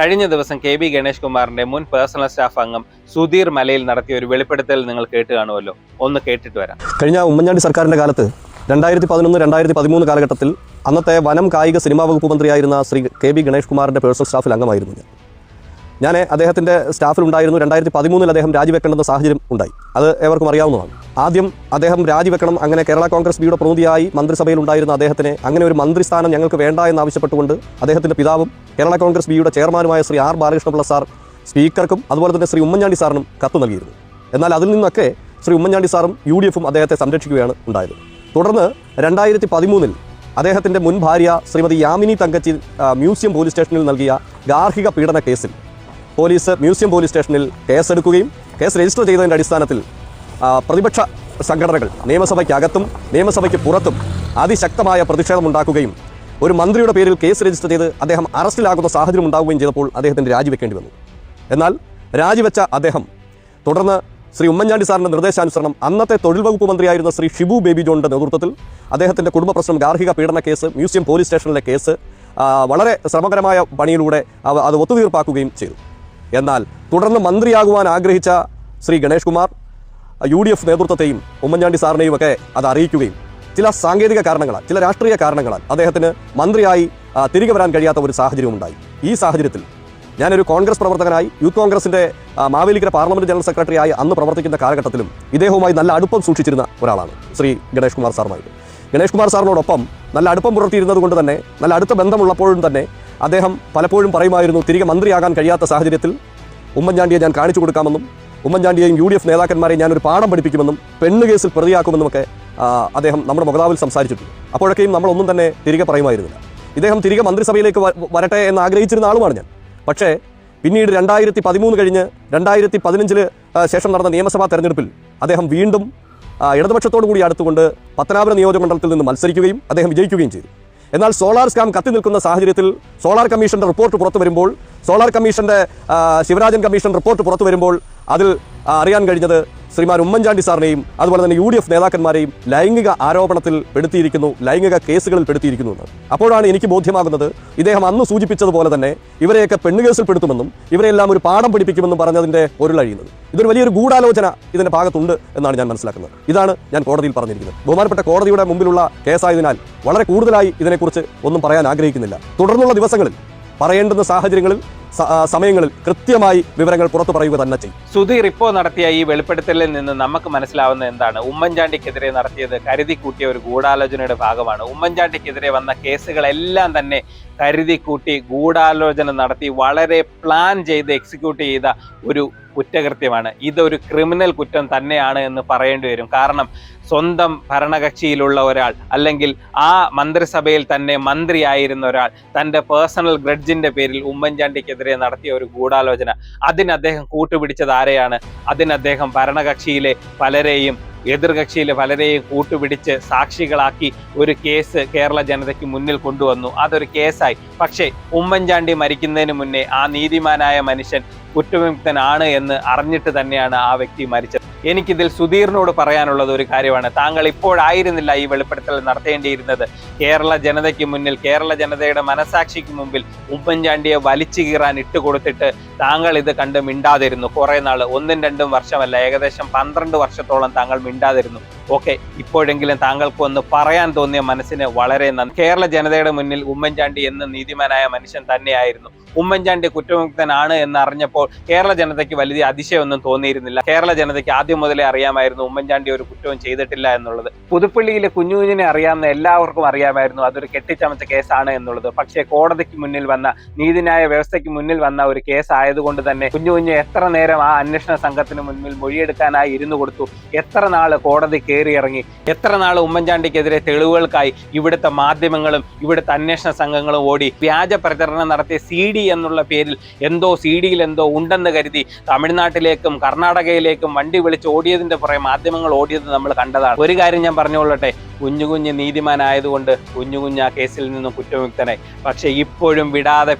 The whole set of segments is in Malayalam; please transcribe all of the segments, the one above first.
കഴിഞ്ഞ ദിവസം കെ.ബി. ഗണേഷ് കുമാറിന്റെ മുൻ പേഴ്സണൽ സ്റ്റാഫ് അംഗം സുധീർ മലയിൽ നടത്തിയ ഒരു വെളിപ്പെടുത്തൽ നിങ്ങൾ കേട്ട് കാണുമല്ലോ. ഒന്ന് കേട്ടിട്ട് വരാം. കഴിഞ്ഞ ഉമ്മൻചാണ്ടി സർക്കാരിന്റെ കാലത്ത് 2011-2013 കാലഘട്ടത്തിൽ അന്നത്തെ വനം കായിക സിനിമാ വകുപ്പ് മന്ത്രിയായിരുന്ന ശ്രീ കെ.ബി. ഗണേഷ് കുമാറിന്റെ പേഴ്സണൽ സ്റ്റാഫിൽ അംഗമായിരുന്നു ഞാൻ അദ്ദേഹത്തിൻ്റെ സ്റ്റാഫിലുണ്ടായിരുന്നു. 2013 അദ്ദേഹം രാജിവെക്കേണ്ടുന്ന സാഹചര്യം ഉണ്ടായി. അത് ഏവർക്കും അറിയാവുന്നതാണ്. ആദ്യം അദ്ദേഹം രാജിവെക്കണം, അങ്ങനെ കേരള കോൺഗ്രസ് ബിയുടെ പ്രതിനിധിയായി മന്ത്രിസഭയിൽ ഉണ്ടായിരുന്ന അദ്ദേഹത്തിന് അങ്ങനെ ഒരു മന്ത്രിസ്ഥാനം ഞങ്ങൾക്ക് വേണ്ട എന്നാവശ്യപ്പെട്ടുകൊണ്ട് അദ്ദേഹത്തിൻ്റെ പിതാവും കേരള കോൺഗ്രസ് ബിയുടെ ചെയർമാനുമായ ശ്രീ ആർ ബാലകൃഷ്ണപിള്ള സാർ സ്പീക്കർക്കും അതുപോലെ തന്നെ ശ്രീ ഉമ്മൻചാണ്ടി സാറിനും കത്ത് നൽകിയിരുന്നു. എന്നാൽ അതിൽ നിന്നൊക്കെ ശ്രീ ഉമ്മൻചാണ്ടി സാറും UDFും അദ്ദേഹത്തെ സംരക്ഷിക്കുകയാണ് ഉണ്ടായത്. തുടർന്ന് 2013 അദ്ദേഹത്തിൻ്റെ മുൻ ഭാര്യ ശ്രീമതി യാമിനി തങ്കച്ചി മ്യൂസിയം പോലീസ് സ്റ്റേഷനിൽ നൽകിയ ഗാർഹിക പീഡന കേസിൽ പോലീസ് മ്യൂസിയം പോലീസ് സ്റ്റേഷനിൽ കേസെടുക്കുകയും കേസ് രജിസ്റ്റർ ചെയ്തതിൻ്റെ അടിസ്ഥാനത്തിൽ പ്രതിപക്ഷ സംഘടനകൾ നിയമസഭയ്ക്കകത്തും നിയമസഭയ്ക്ക് പുറത്തും അതിശക്തമായ പ്രതിഷേധമുണ്ടാക്കുകയും ഒരു മന്ത്രിയുടെ പേരിൽ കേസ് രജിസ്റ്റർ ചെയ്ത് അദ്ദേഹം അറസ്റ്റിലാകുന്ന സാഹചര്യം ഉണ്ടാവുകയും ചെയ്തപ്പോൾ അദ്ദേഹത്തിന് രാജിവെക്കേണ്ടി വന്നു. എന്നാൽ രാജിവെച്ച അദ്ദേഹം തുടർന്ന് ശ്രീ ഉമ്മൻചാണ്ടി സാറിൻ്റെ നിർദ്ദേശാനുസരണം അന്നത്തെ തൊഴിൽ വകുപ്പ് മന്ത്രിയായിരുന്ന ശ്രീ ഷിബു ബേബി ജോണിൻ്റെ നേതൃത്വത്തിൽ അദ്ദേഹത്തിൻ്റെ കുടുംബ പ്രശ്നം ഗാർഹിക പീഡന കേസ് മ്യൂസിയം പോലീസ് സ്റ്റേഷനിലെ കേസ് വളരെ ശ്രമകരമായ പണിയിലൂടെ അത് ഒത്തുതീർപ്പാക്കുകയും ചെയ്തു. എന്നാൽ തുടർന്ന് മന്ത്രിയാകുവാൻ ആഗ്രഹിച്ച ശ്രീ ഗണേഷ് കുമാർ UDF നേതൃത്വത്തെയും ഉമ്മൻചാണ്ടി സാറിനെയും ഒക്കെ അത് അറിയിക്കുകയും ചില സാങ്കേതിക കാരണങ്ങളാൽ ചില രാഷ്ട്രീയ കാരണങ്ങളാൽ അദ്ദേഹത്തിന് മന്ത്രിയായി തിരികെ വരാൻ കഴിയാത്ത ഒരു സാഹചര്യമുണ്ടായി. ഈ സാഹചര്യത്തിൽ ഞാനൊരു കോൺഗ്രസ് പ്രവർത്തകനായി യൂത്ത് കോൺഗ്രസിൻ്റെ മാവേലിക്കര പാർലമെൻറ്റ് ജനറൽ സെക്രട്ടറിയായി അന്ന് പ്രവർത്തിക്കുന്ന കാലഘട്ടത്തിലും ഇദ്ദേഹവുമായി നല്ല അടുപ്പം സൂക്ഷിച്ചിരുന്ന ഒരാളാണ് ശ്രീ ഗണേഷ് കുമാർ സാറുമായിട്ട്. ഗണേഷ് കുമാർ സാറിനോടൊപ്പം നല്ല അടുപ്പം പുലർത്തിയിരുന്നത് കൊണ്ട് തന്നെ നല്ല അടുത്ത ബന്ധമുള്ളപ്പോഴും തന്നെ അദ്ദേഹം പലപ്പോഴും പറയുമായിരുന്നു, തിരികെ മന്ത്രിയാകാൻ കഴിയാത്ത സാഹചര്യത്തിൽ ഉമ്മൻചാണ്ടിയെ ഞാൻ കാണിച്ചു കൊടുക്കാമെന്നും ഉമ്മൻചാണ്ടിയെയും UDF നേതാക്കന്മാരെയും ഞാനൊരു പാഠം പഠിപ്പിക്കുമെന്നും പെണ്ണ് കേസിൽ പ്രതിയാക്കുമെന്നുമൊക്കെ അദ്ദേഹം നമ്മുടെ മുഖതാവിൽ സംസാരിച്ചിട്ടുണ്ട്. അപ്പോഴൊക്കെയും നമ്മളൊന്നും തന്നെ തിരികെ പറയുമായിരുന്നില്ല. ഇദ്ദേഹം തിരികെ മന്ത്രിസഭയിലേക്ക് വരട്ടെ എന്ന് ആഗ്രഹിച്ചിരുന്ന ആളുമാണ് ഞാൻ. പക്ഷേ പിന്നീട് 2013 കഴിഞ്ഞ് 2015 ശേഷം നടന്ന നിയമസഭാ തെരഞ്ഞെടുപ്പിൽ അദ്ദേഹം വീണ്ടും ഇടതുപക്ഷത്തോടു കൂടി അടുത്തുകൊണ്ട് പത്തനാപുരം നിയോജകമണ്ഡലത്തിൽ നിന്ന് മത്സരിക്കുകയും അദ്ദേഹം വിജയിക്കുകയും ചെയ്തു. എന്നാൽ സോളാർ സ്കാം കത്തി നിൽക്കുന്ന സാഹചര്യത്തിൽ സോളാർ കമ്മീഷൻ്റെ റിപ്പോർട്ട് പുറത്തു വരുമ്പോൾ സോളാർ കമ്മീഷൻ്റെ ശിവരാജൻ കമ്മീഷൻ റിപ്പോർട്ട് പുറത്തു വരുമ്പോൾ അതിൽ അറിയാൻ കഴിഞ്ഞത് ശ്രീമാൻ ഉമ്മൻചാണ്ടി സാറിനെയും അതുപോലെ തന്നെ UDF നേതാക്കന്മാരെയും ലൈംഗിക ആരോപണത്തിൽ പെടുത്തിയിരിക്കുന്നു, ലൈംഗിക കേസുകളിൽ പെടുത്തിയിരിക്കുന്നു എന്ന്. അപ്പോഴാണ് എനിക്ക് ബോധ്യമാകുന്നത് ഇദ്ദേഹം അന്ന് സൂചിപ്പിച്ചതുപോലെ തന്നെ ഇവരെയൊക്കെ പെണ്ണുകേസിൽ പെടുത്തുമെന്നും ഇവരെല്ലാം ഒരു പാഠം പഠിപ്പിക്കുമെന്നും പറഞ്ഞതിൻ്റെ പൊരുളഴിയുന്നത്. ഇതൊരു വലിയൊരു ഗൂഢാലോചന ഇതിൻ്റെ ഭാഗത്തുണ്ട് എന്നാണ് ഞാൻ മനസ്സിലാക്കുന്നത്. ഇതാണ് ഞാൻ കോടതിയിൽ പറഞ്ഞിരിക്കുന്നത്. ബഹുമാനപ്പെട്ട കോടതിയുടെ മുമ്പിലുള്ള കേസായതിനാൽ വളരെ കൂടുതലായി ഇതിനെക്കുറിച്ച് ഒന്നും പറയാൻ ആഗ്രഹിക്കുന്നില്ല. തുടർന്നുള്ള ദിവസങ്ങളിൽ പറയേണ്ടുന്ന സാഹചര്യങ്ങളിൽ സമയങ്ങളിൽ കൃത്യമായി വിവരങ്ങൾ പുറത്തു പറയുക തന്നെ ചെയ്യും. സുധീർ ഇപ്പോൾ നടത്തിയ ഈ വെളിപ്പെടുത്തലിൽ നിന്ന് നമുക്ക് മനസ്സിലാവുന്നത് എന്താണ്? ഉമ്മൻചാണ്ടിക്കെതിരെ നടത്തിയത് കരുതി കൂട്ടിയ ഒരു ഗൂഢാലോചനയുടെ ഭാഗമാണ്. ഉമ്മൻചാണ്ടിക്കെതിരെ വന്ന കേസുകളെല്ലാം തന്നെ കരുതി കൂട്ടി ഗൂഢാലോചന നടത്തി വളരെ പ്ലാൻ ചെയ്ത് എക്സിക്യൂട്ട് ചെയ്ത ഒരു കുറ്റകൃത്യമാണ്. ഇതൊരു ക്രിമിനൽ കുറ്റം തന്നെയാണ് എന്ന് പറയേണ്ടി വരും. കാരണം സ്വന്തം ഭരണകക്ഷിയിലുള്ള ഒരാൾ അല്ലെങ്കിൽ ആ മന്ത്രിസഭയിൽ തന്നെ മന്ത്രിയായിരുന്ന ഒരാൾ തൻ്റെ പേഴ്സണൽ ഗ്രഡ്ജിന്റെ പേരിൽ ഉമ്മൻചാണ്ടിക്കെതിരെ നടത്തിയ ഒരു ഗൂഢാലോചന, അതിന് അദ്ദേഹം കൂട്ടുപിടിച്ചത് ആരെയാണ്? അതിന് അദ്ദേഹം ഭരണകക്ഷിയിലെ പലരെയും എതിർകക്ഷിയിലെ പലരെയും കൂട്ടുപിടിച്ച് സാക്ഷികളാക്കി ഒരു കേസ് കേരള ജനതയ്ക്ക് മുന്നിൽ കൊണ്ടുവന്നു. അതൊരു കേസായി. പക്ഷേ ഉമ്മൻചാണ്ടി മരിക്കുന്നതിന് മുന്നേ ആ നീതിമാനായ മനുഷ്യൻ കുറ്റവിമുക്തനാണ് എന്ന് അറിഞ്ഞിട്ട് തന്നെയാണ് ആ വ്യക്തി മരിച്ചത്. എനിക്കിതിൽ സുധീറിനോട് പറയാനുള്ളത് ഒരു കാര്യമാണ്. താങ്കൾ ഇപ്പോഴായിരുന്നില്ല ഈ വെളിപ്പെടുത്തൽ നടത്തേണ്ടിയിരുന്നത്. കേരള ജനതയ്ക്ക് മുന്നിൽ, കേരള ജനതയുടെ മനസാക്ഷിക്ക് മുമ്പിൽ ഉമ്മൻചാണ്ടിയെ വലിച്ചു കീറാൻ ഇട്ടുകൊടുത്തിട്ട് താങ്കൾ ഇത് കണ്ട് മിണ്ടാതിരുന്നു. കുറെ നാൾ, 1-2 വർഷമല്ല, ഏകദേശം 12 വർഷത്തോളം താങ്കൾ മിണ്ടാതിരുന്നു. ഓക്കെ, ഇപ്പോഴെങ്കിലും താങ്കൾക്ക് ഒന്ന് പറയാൻ തോന്നിയ മനസ്സിന് വളരെ നന്ദി. കേരള ജനതയുടെ മുന്നിൽ ഉമ്മൻചാണ്ടി എന്ന നീതിമാനായ മനുഷ്യൻ തന്നെയായിരുന്നു. ഉമ്മൻചാണ്ടി കുറ്റവിമുക്തനാണ് എന്ന് അറിഞ്ഞപ്പോൾ കേരള ജനതയ്ക്ക് വലിയ അതിശയമൊന്നും തോന്നിയിരുന്നില്ല. കേരള ജനതയ്ക്ക് ആദ്യം മുതലേ അറിയാമായിരുന്നു ഉമ്മൻചാണ്ടി ഒരു കുറ്റവും ചെയ്തിട്ടില്ല എന്നുള്ളത്. പുതുപ്പള്ളിയിലെ കുഞ്ഞുകുഞ്ഞിനെ അറിയാവുന്ന എല്ലാവർക്കും അറിയാമായിരുന്നു അതൊരു കെട്ടിച്ചമച്ച കേസാണ് എന്നുള്ളത്. പക്ഷേ കോടതിക്ക് മുന്നിൽ വന്ന, നീതിന്യായ വ്യവസ്ഥയ്ക്ക് മുന്നിൽ വന്ന ഒരു കേസ് ആയതുകൊണ്ട് തന്നെ കുഞ്ഞുകുഞ്ഞ് എത്ര നേരം ആ അന്വേഷണ സംഘത്തിന് മുന്നിൽ മൊഴിയെടുക്കാനായി ഇരുന്നു കൊടുത്തു, എത്ര നാൾ കോടതി കയറിയിറങ്ങി, എത്ര നാൾ ഉമ്മൻചാണ്ടിക്കെതിരെ തെളിവുകൾക്കായി ഇവിടുത്തെ മാധ്യമങ്ങളും ഇവിടുത്തെ അന്വേഷണ സംഘങ്ങളും ഓടി. വ്യാജ പ്രചരണം നടത്തിയ CD എന്നുള്ള പേരിൽ CD-യിൽ എന്തോ ഉണ്ടെന്ന് കരുതി തമിഴ്നാട്ടിലേക്കും കർണാടകയിലേക്കും വണ്ടി വിളിച്ച് ഓടിയതിന്റെ പുറകെ മാധ്യമങ്ങൾ ഓടിയത് നമ്മൾ കണ്ടതാണ്. ഒരു കാര്യം ഞാൻ പറഞ്ഞുകൊള്ളട്ടെ, കുഞ്ഞുകുഞ്ഞ് നീതിമാനായതുകൊണ്ട് കുഞ്ഞുകുഞ്ഞ് ആ കേസിൽ നിന്നും കുറ്റവിമുക്തനായി. പക്ഷെ ഇപ്പോഴും വിടാതെ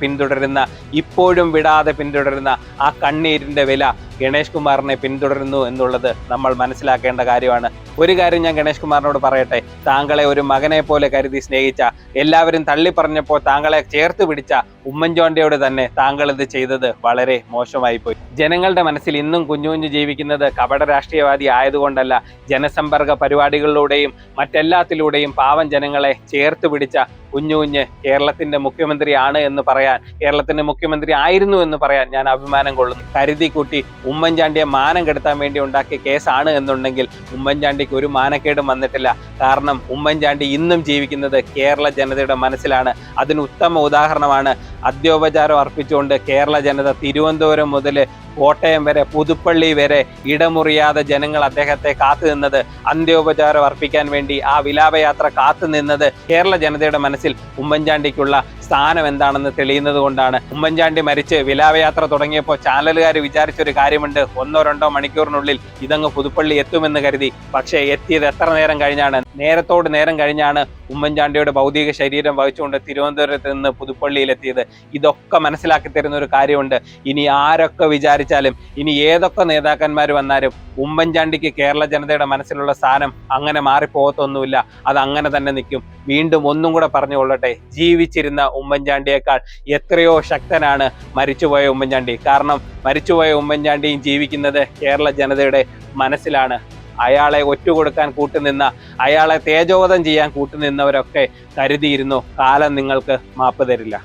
പിന്തുടരുന്ന ആ കണ്ണീരിന്റെ വില ഗണേഷ് കുമാറിനെ പിന്തുടരുന്നു എന്നുള്ളത് നമ്മൾ മനസ്സിലാക്കേണ്ട കാര്യമാണ്. ഒരു കാര്യം ഞാൻ ഗണേഷ് കുമാറിനോട് പറയട്ടെ, താങ്കളെ ഒരു മകനെ പോലെ കരുതി സ്നേഹിച്ച, എല്ലാവരും തള്ളി പറഞ്ഞപ്പോൾ താങ്കളെ ചേർത്ത് പിടിച്ച ഉമ്മൻചാണ്ടിയോട് തന്നെ താങ്കൾ ഇത് ചെയ്തത് വളരെ മോശമായി പോയി. ജനങ്ങളുടെ മനസ്സിൽ ഇന്നും കുഞ്ഞു കുഞ്ഞു ജീവിക്കുന്നത് കപട രാഷ്ട്രീയവാദി ആയതുകൊണ്ടല്ല, ജനസമ്പർക്ക പരിപാടികളിലൂടെയും മറ്റെല്ലാത്തിലൂടെയും പാവം ജനങ്ങളെ ചേർത്ത് പിടിച്ച കുഞ്ഞു കുഞ്ഞ് കേരളത്തിന്റെ മുഖ്യമന്ത്രിയാണ് എന്ന് പറയാൻ, കേരളത്തിന്റെ മുഖ്യമന്ത്രി ആയിരുന്നു എന്ന് പറയാൻ ഞാൻ അഭിമാനം കൊള്ളുന്നു. കരുതി കൂട്ടി ഉമ്മൻചാണ്ടിയെ മാനം കെടുത്താൻ വേണ്ടി ഉണ്ടാക്കിയ കേസാണ് എന്നുണ്ടെങ്കിൽ ഉമ്മൻചാണ്ടിക്ക് ഒരു മാനക്കേടും വന്നിട്ടില്ല. കാരണം ഉമ്മൻചാണ്ടി ഇന്നും ജീവിക്കുന്നത് കേരള ജനതയുടെ മനസ്സിലാണ്. അതിന് ഉത്തമ ഉദാഹരണമാണ് അദ്യോപചാരം അർപ്പിച്ചുകൊണ്ട് കേരള ജനത തിരുവനന്തപുരം മുതൽ കോട്ടയം വരെ പുതുപ്പള്ളി വരെ ഇടമുറിയാതെ ജനങ്ങൾ അദ്ദേഹത്തെ കാത്തു നിന്നത്, അന്ത്യോപചാരം അർപ്പിക്കാൻ വേണ്ടി ആ വിലാപയാത്ര കാത്തു നിന്നത് കേരള ജനതയുടെ മനസ്സിൽ ഉമ്മൻചാണ്ടിക്കുള്ള സ്ഥാനം എന്താണെന്ന് തെളിയുന്നത് കൊണ്ടാണ്. ഉമ്മൻചാണ്ടി മരിച്ച് വിലാപയാത്ര തുടങ്ങിയപ്പോൾ ചാനലുകാർ വിചാരിച്ചൊരു കാര്യമുണ്ട്, 1-2 മണിക്കൂറിനുള്ളിൽ ഇതങ്ങ് പുതുപ്പള്ളി എത്തുമെന്ന് കരുതി. പക്ഷേ എത്തിയത് എത്ര നേരം കഴിഞ്ഞാണ്? നേരത്തോട് നേരം കഴിഞ്ഞാണ് ഉമ്മൻചാണ്ടിയുടെ ഭൗതിക ശരീരം വഹിച്ചുകൊണ്ട് തിരുവനന്തപുരത്ത് നിന്ന് പുതുപ്പള്ളിയിലെത്തിയത്. ഇതൊക്കെ മനസ്സിലാക്കി തരുന്ന ഒരു കാര്യമുണ്ട്. ഇനി ആരൊക്കെ വിചാരിച്ചാലും, ഇനി ഏതൊക്കെ നേതാക്കന്മാർ വന്നാലും ഉമ്മൻചാണ്ടിക്ക് കേരള ജനതയുടെ മനസ്സിലുള്ള സ്ഥാനം അങ്ങനെ മാറിപ്പോകത്തൊന്നുമില്ല. അത് അങ്ങനെ തന്നെ നിൽക്കും. വീണ്ടും ഒന്നും കൂടെ പറഞ്ഞുകൊള്ളട്ടെ, ജീവിച്ചിരുന്ന ഉമ്മൻചാണ്ടിയേക്കാൾ എത്രയോ ശക്തനാണ് മരിച്ചുപോയ ഉമ്മൻചാണ്ടി. കാരണം മരിച്ചുപോയ ഉമ്മൻചാണ്ടിയും ജീവിക്കുന്നത് കേരള ജനതയുടെ മനസ്സിലാണ്. അയാളെ ഒറ്റുകൊടുക്കാൻ കൂട്ടുനിന്ന, അയാളെ തേജോവധം ചെയ്യാൻ കൂട്ടുനിന്നവരൊക്കെ കരുതിയിരുന്നു കാലം നിങ്ങൾക്ക് മാപ്പ് തരില്ല.